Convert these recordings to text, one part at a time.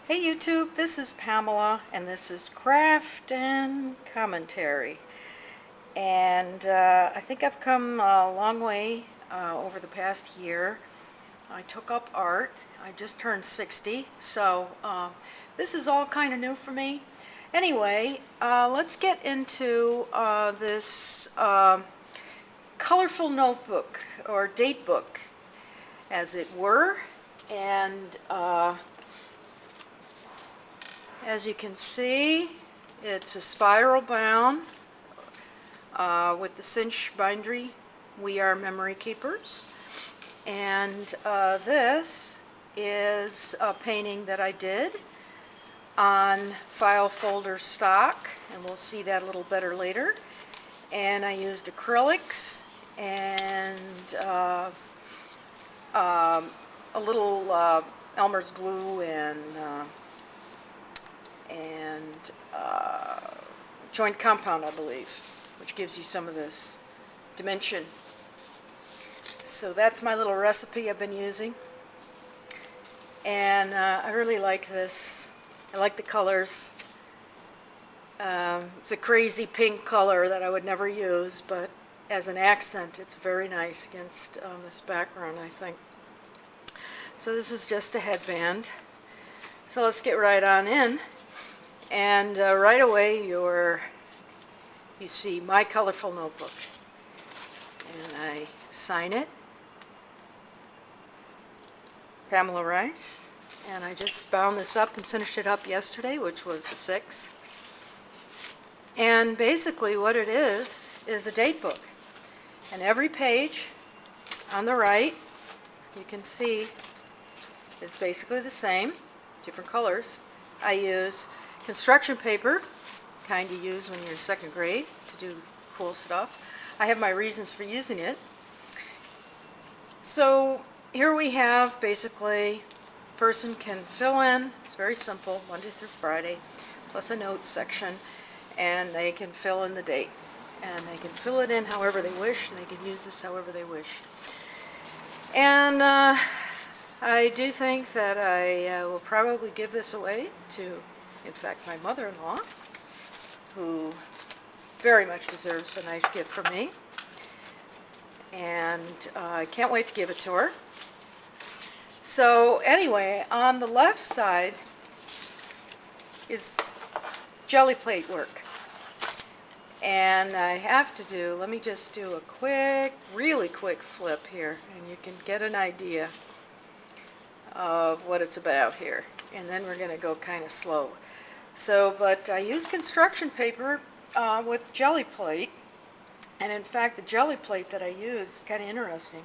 Hey YouTube, this is Pamela and this is Craft and Commentary. And I think I've come a long way over the past year. I took up art. I just turned 60, so this is all kind of new for me. Anyway, let's get into this colorful notebook or date book, as it were. And as you can see, it's a spiral bound with the cinch bindery. We are memory keepers. And this is a painting that I did on file folder stock, and we'll see that a little better later. And I used acrylics and a little Elmer's glue and joint compound, I believe, which gives you some of this dimension. So that's my little recipe I've been using, and I really like this. I like the colors. It's a crazy pink color that I would never use, but as an accent it's very nice against this background, I think. So this is just a headband. So let's get right on in. And right away you see my colorful notebook. And I sign it, Pamela Rice. And I just bound this up and finished it up yesterday, which was the 6th. And basically what it is a date book. And every page on the right, you can see it's basically the same, different colors. I use construction paper, kind you use when you're in 2nd grade to do cool stuff. I have my reasons for using it. So here we have basically, person can fill in, it's very simple, Monday through Friday, plus a notes section, and they can fill in the date. And they can fill it in however they wish, and they can use this however they wish. And I do think that I will probably give this away to, in fact, my mother-in-law, who very much deserves a nice gift from me. And I can't wait to give it to her. So anyway, on the left side is jelly plate work. And I have to do, let me just do a quick, really quick flip here, and you can get an idea of what it's about here. And then we're going to go kind of slow. So, but I use construction paper with jelly plate. And in fact, the jelly plate that I use is kind of interesting.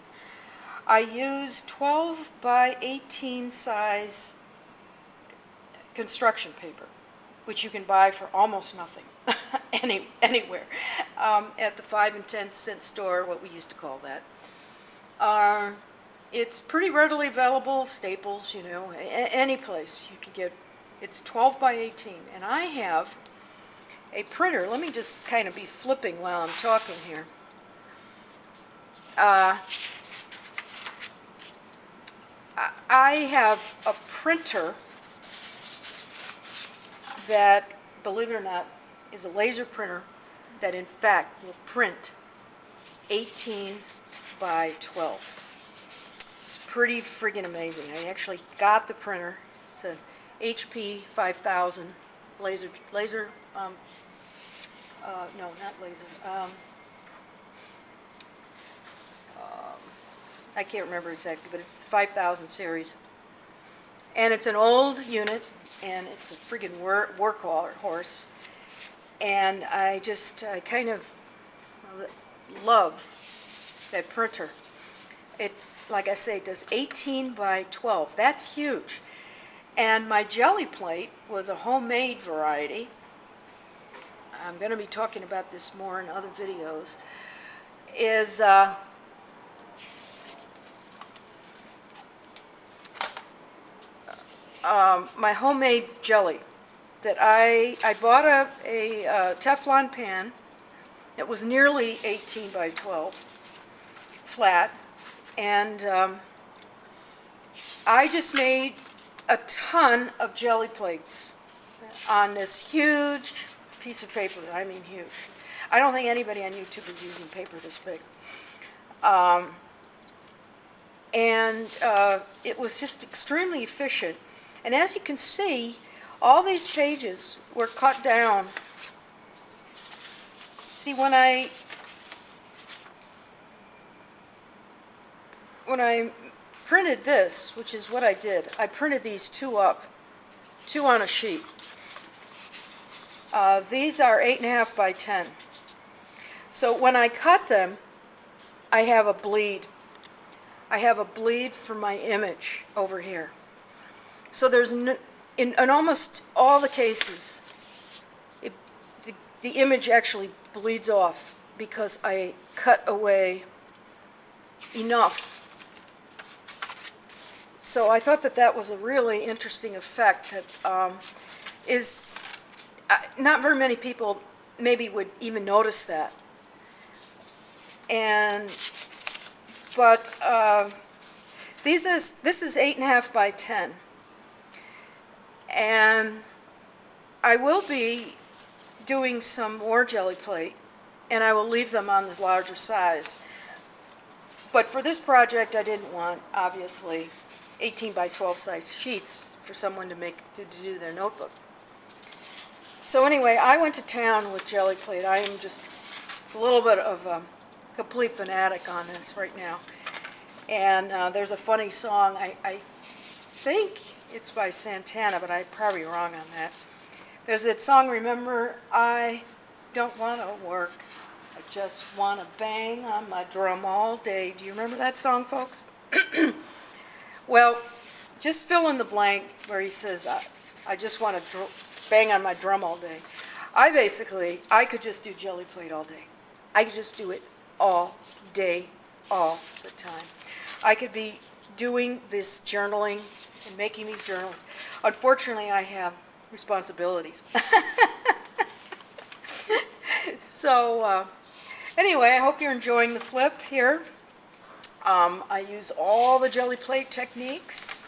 I use 12 by 18 size construction paper, which you can buy for almost nothing anywhere. At the 5 and 10 cent store, what we used to call that. It's pretty readily available, Staples, you know, any place you can get. It's 12 by 18, and I have a printer. Let me just kind of be flipping while I'm talking here. I have a printer that, believe it or not, is a laser printer that in fact will print 18 by 12. It's pretty friggin' amazing. I actually got the printer. It's a HP 5000 laser, no, not laser. I can't remember exactly, but it's the 5000 series. And it's an old unit, and it's a friggin' workhorse. And I kind of love that printer. It, like I say, it does 18 by 12. That's huge. And my jelly plate was a homemade variety. I'm going to be talking about this more in other videos. Is my homemade jelly that I bought a Teflon pan. It was nearly 18 by 12, flat, and I just made a ton of jelly plates on this huge piece of paper. I mean huge. I don't think anybody on YouTube is using paper this big. It was just extremely efficient. And as you can see, all these pages were cut down. See, when I printed this, which is what I did, I printed these two up, two on a sheet. These are 8.5 by 10. So when I cut them, I have a bleed. I have a bleed for my image over here. So there's in almost all the cases, the image actually bleeds off because I cut away enough. So I thought that that was a really interesting effect that is not very many people maybe would even notice that. But this is 8.5 by 10, and I will be doing some more jelly plate, and I will leave them on the larger size. But for this project, I didn't want, obviously, 18 by 12 size sheets for someone to do their notebook. So anyway, I went to town with jelly plate. I am just a little bit of a complete fanatic on this right now. And there's a funny song, I think it's by Santana, but I'm probably wrong on that. There's that song, remember, I don't want to work, I just want to bang on my drum all day. Do you remember that song, folks? Well, just fill in the blank where he says, I just want to bang on my drum all day. I could just do jelly plate all day. I could just do it all day, all the time. I could be doing this journaling and making these journals. Unfortunately, I have responsibilities. So anyway, I hope you're enjoying the flip here. I use all the jelly plate techniques.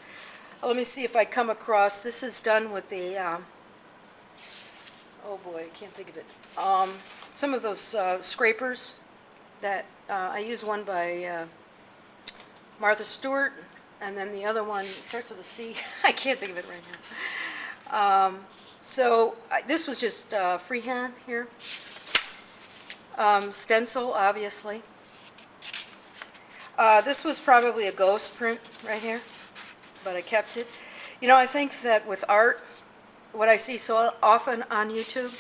Let me see if I come across, this is done with the, oh boy, I can't think of it. Some of those scrapers that, I use one by Martha Stewart, and then the other one starts with a C. I can't think of it right now. This was just freehand here. Stencil, obviously. This was probably a ghost print right here, but I kept it. You know, I think that with art, what I see so often on YouTube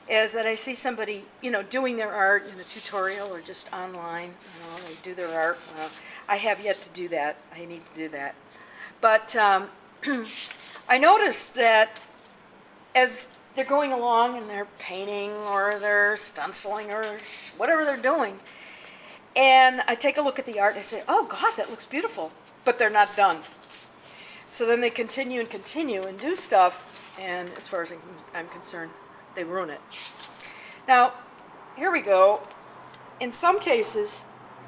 is that I see somebody, you know, doing their art in a tutorial or just online, you know, they do their art. Well, I have yet to do that. I need to do that. But I noticed that as they're going along and they're painting or they're stenciling or whatever they're doing, and I take a look at the art and I say, oh God, that looks beautiful, but they're not done. So then they continue and do stuff, and as far as I'm concerned, they ruin it. Now, here we go. In some cases,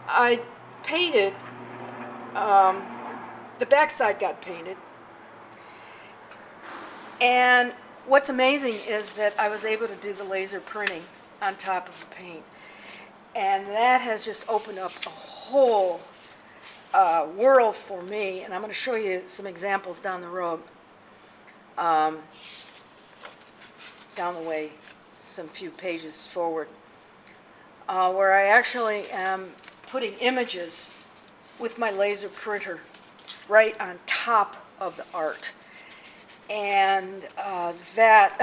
I painted, the backside got painted, and what's amazing is that I was able to do the laser printing on top of the paint. And that has just opened up a whole world for me, and I'm going to show you some examples down the road, down the way, some few pages forward, where I actually am putting images with my laser printer right on top of the art. And that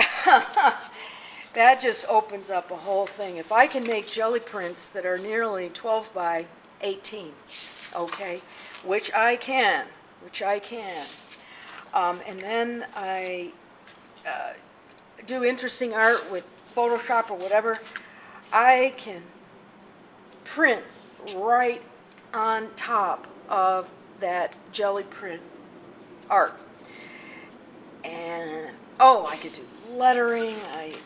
that just opens up a whole thing. If I can make jelly prints that are nearly 12 by 18, okay, which I can, and then I do interesting art with Photoshop or whatever, I can print right on top of that jelly print art. And oh, I could do lettering.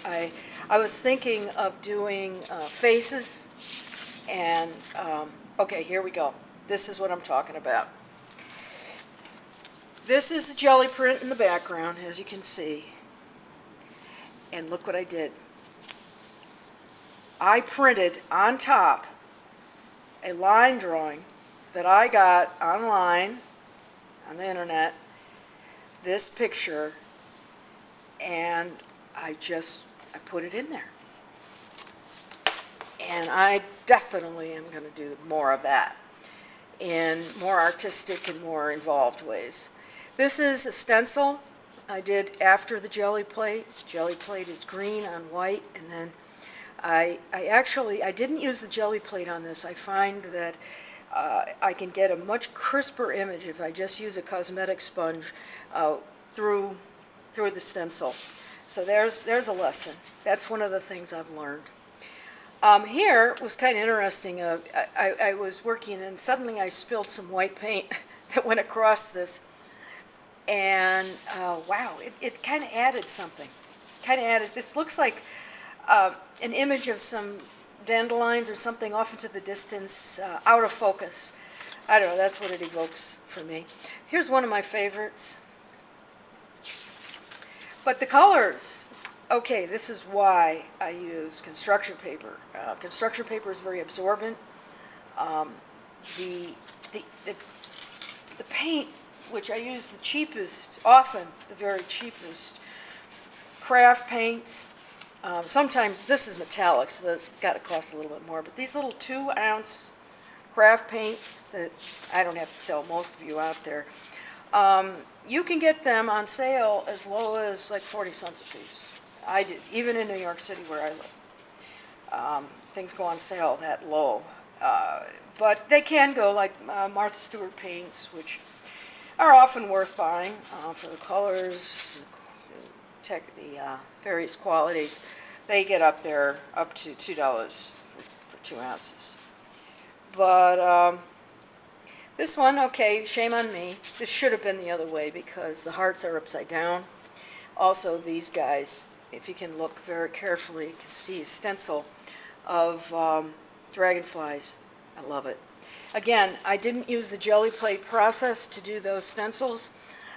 I was thinking of doing faces, and okay, here we go. This is what I'm talking about. This is the jelly print in the background, as you can see. And look what I did. I printed on top a line drawing that I got online, on the internet, this picture, and I put it in there. And I definitely am going to do more of that in more artistic and more involved ways. This is a stencil I did after the jelly plate. Jelly plate is green on white, and then I didn't use the jelly plate on this. I find that I can get a much crisper image if I just use a cosmetic sponge through the stencil. So there's a lesson. That's one of the things I've learned. Here was kind of interesting. I was working and suddenly I spilled some white paint that went across this. And wow, it kind of added something. This looks like an image of some dandelions or something off into the distance, out of focus. I don't know, that's what it evokes for me. Here's one of my favorites. But the colors, okay, this is why I use construction paper. Construction paper is very absorbent. The paint, which I use the cheapest, often the very cheapest craft paints. Sometimes this is metallic, so that's got to cost a little bit more. But these little 2-ounce craft paints that I don't have to tell most of you out there, you can get them on sale as low as like 40 cents a piece. I did, even in New York City where I live. Things go on sale that low. But they can go like Martha Stewart paints, which are often worth buying for the colors, the various qualities. They get up there up to $2 for 2 ounces. But this one, okay, shame on me. This should have been the other way because the hearts are upside down. Also, these guys, if you can look very carefully, you can see a stencil of dragonflies. I love it. Again, I didn't use the jelly plate process to do those stencils.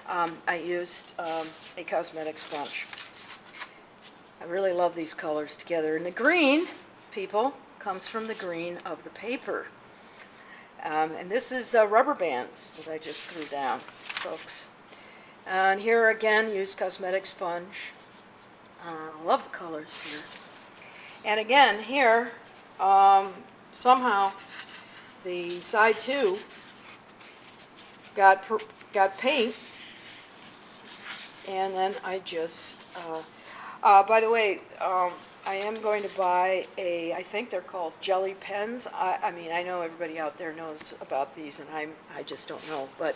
I used a cosmetic sponge. I really love these colors together. And the green, people, comes from the green of the paper. And this is rubber bands that I just threw down, folks. And here again, use cosmetic sponge. I love the colors here. And again, here, somehow, the side 2 got paint, and then I just, by the way, I am going to buy I think they're called jelly pens. I mean, I know everybody out there knows about these, and I just don't know, but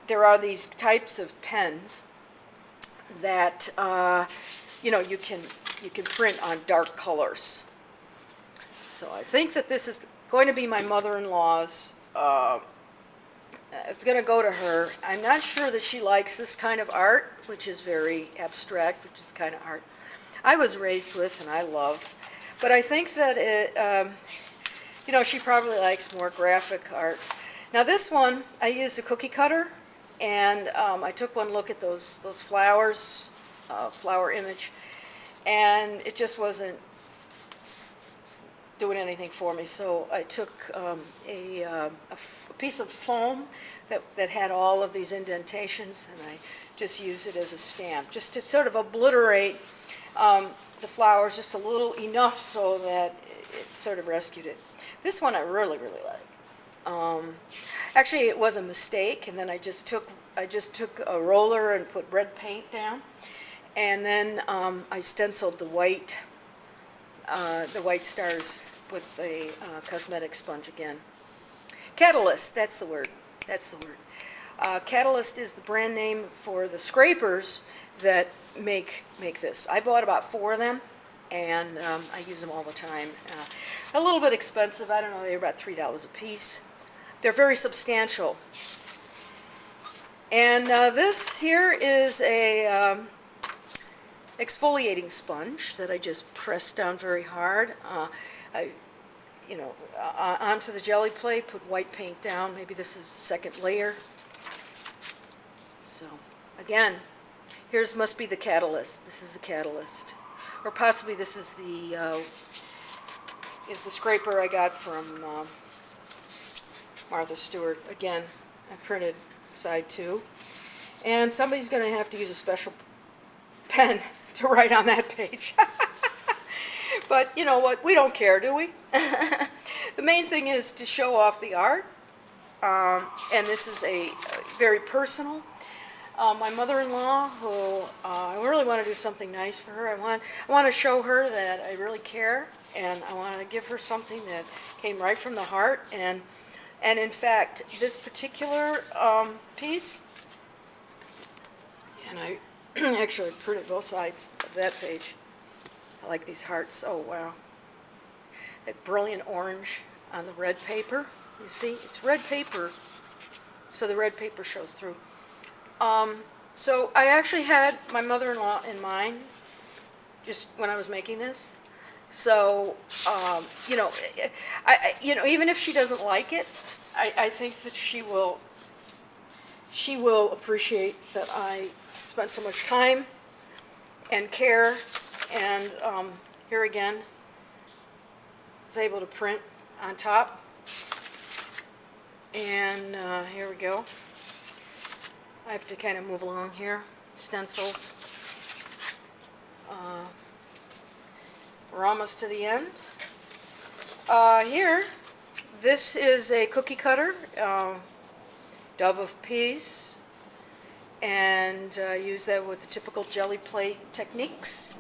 there are these types of pens that, you can print on dark colors. So I think that this is going to be my mother-in-law's. It's going to go to her. I'm not sure that she likes this kind of art, which is very abstract, which is the kind of art I was raised with and I love. But I think that she probably likes more graphic arts. Now this one, I used a cookie cutter, and I took one look at those flowers, flower image, and it just wasn't doing anything for me. So I took a piece of foam that had all of these indentations, and I just used it as a stamp, just to sort of obliterate the flowers just a little enough so that it sort of rescued it. This one I really, really like. Actually, it was a mistake, and then I just took a roller and put red paint down, and then I stenciled the white stars with a cosmetic sponge again. Catalyst, that's the word. Catalyst is the brand name for the scrapers that make this. I bought about 4 of them, and I use them all the time. A little bit expensive. I don't know, they're about $3 a piece. They're very substantial. And this here is a exfoliating sponge that I just pressed down very hard. Onto the jelly plate, put white paint down. Maybe this is the second layer. So, again, here's must be the catalyst. This is the catalyst. Or possibly this is the scraper I got from Martha Stewart. Again, I printed side 2. And somebody's going to have to use a special pen to write on that page. But you know what? We don't care, do we? The main thing is to show off the art. And this is a very personal. My mother-in-law, who I really want to do something nice for her. I want to show her that I really care, and I want to give her something that came right from the heart. And in fact, this particular piece, and I actually printed both sides of that page. I like these hearts. Oh wow, that brilliant orange on the red paper. You see, it's red paper, so the red paper shows through. So I actually had my mother-in-law in mind just when I was making this. So, you know, even if she doesn't like it, I think that she will appreciate that I spent so much time and care, and here again, I was able to print on top. And here we go. I have to kind of move along here. Stencils. We're almost to the end. Here, this is a cookie cutter, Dove of Peace, and use that with the typical jelly plate techniques.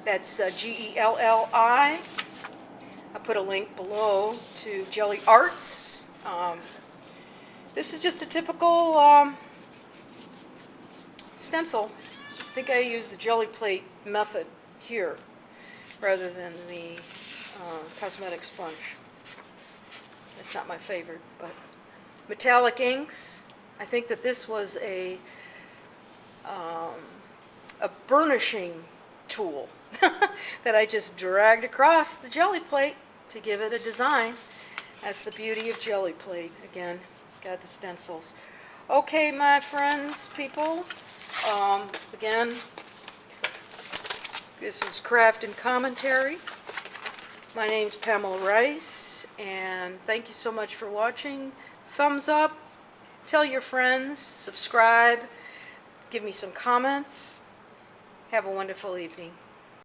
That's Gelli. I put a link below to Gelli Arts. This is just a typical stencil. I think I use the jelly plate method here rather than the cosmetic sponge. It's not my favorite, but metallic inks. I think that this was a burnishing tool that I just dragged across the jelly plate to give it a design. That's the beauty of jelly plate. Again, got the stencils. Okay, my friends, people. Again, this is Craft and Commentary. My name's Pamela Rice, and thank you so much for watching. Thumbs up, tell your friends, subscribe, give me some comments. Have a wonderful evening.